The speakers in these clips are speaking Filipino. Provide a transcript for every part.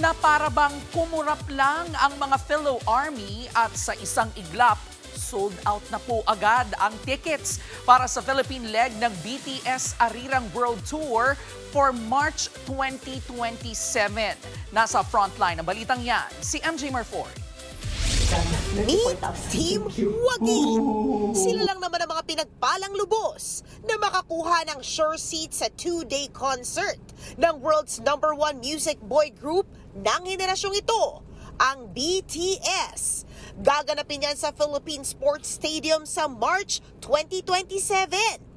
na para bang kumurap lang ang mga fellow army at sa isang iglap, sold out na po agad ang tickets para sa Philippine leg ng BTS Arirang World Tour for March 2027. Nasa frontline ng balitang yan, si MJ Marfor. Meet Team Wagi! Sila lang naman ang mga pinagpalang lubos na makakuha ng sure seat sa 2-day concert ng world's #1 music boy group ng henerasyong ito, ang BTS. Gaganapin yan sa Philippine Sports Stadium sa March 2027.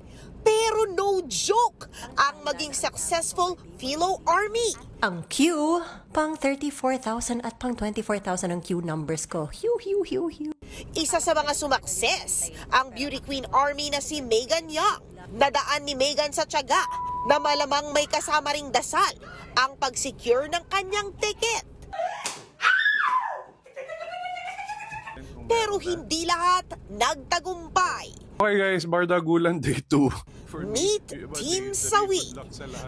Pero no joke ang maging successful Philo Army. Ang queue, pang 34,000 at pang 24,000 ang queue numbers ko. Hiu. Isa sa mga sumakses, ang beauty queen army na si Megan Young. Nadaan ni Megan sa tiyaga na malamang may kasama ring dasal ang pag-secure ng kanyang ticket. Pero hindi lahat nagtagumpay. Okay guys, Bardagulan Day 2. Meet Team Sawi,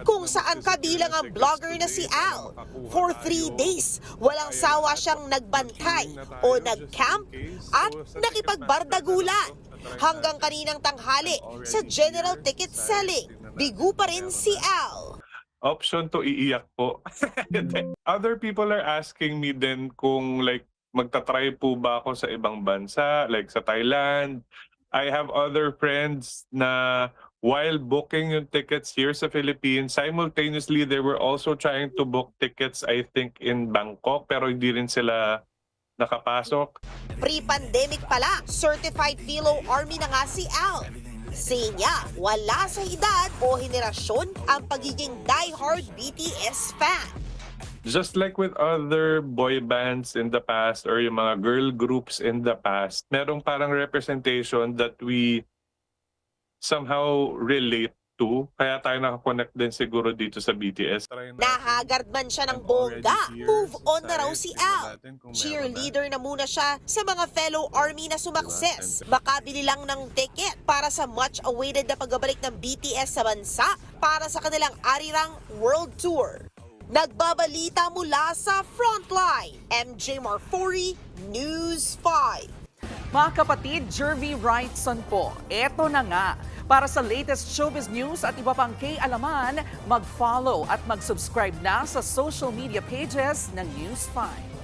kung saan kabilang ang vlogger na si Al. For 3 days, walang sawa siyang nagbantay o nag-camp at nakipagbardagulan. Hanggang kaninang tanghali sa general ticket selling, bigo pa rin si Al. Option to iiyak po. Other people are asking me then kung like magta-try po ba ako sa ibang bansa, like sa Thailand. I have other friends na while booking yung tickets here sa Philippines, simultaneously they were also trying to book tickets I think in Bangkok pero hindi rin sila nakapasok. Pre-pandemic pala, certified Philo Army na nga si Al. Sinya, wala sa edad o henerasyon ang pagiging diehard BTS fan. Just like with other boy bands in the past or yung mga girl groups in the past, merong parang representation that we somehow relate to. Kaya tayo nakakonect din siguro dito sa BTS. Nahagard man siya ng bongga, move on na raw si Al. Cheerleader na muna siya sa mga fellow army na sumakses. Makabili lang ng ticket para sa much-awaited na pagbabalik ng BTS sa bansa para sa kanilang Arirang World Tour. Nagbabalita mula sa Frontline, MJ Marfori, News 5. Mga kapatid, Jervy Wrightson po. Eto na nga. Para sa latest showbiz news at iba pang kay-alaman, mag-follow at mag-subscribe na sa social media pages ng News 5.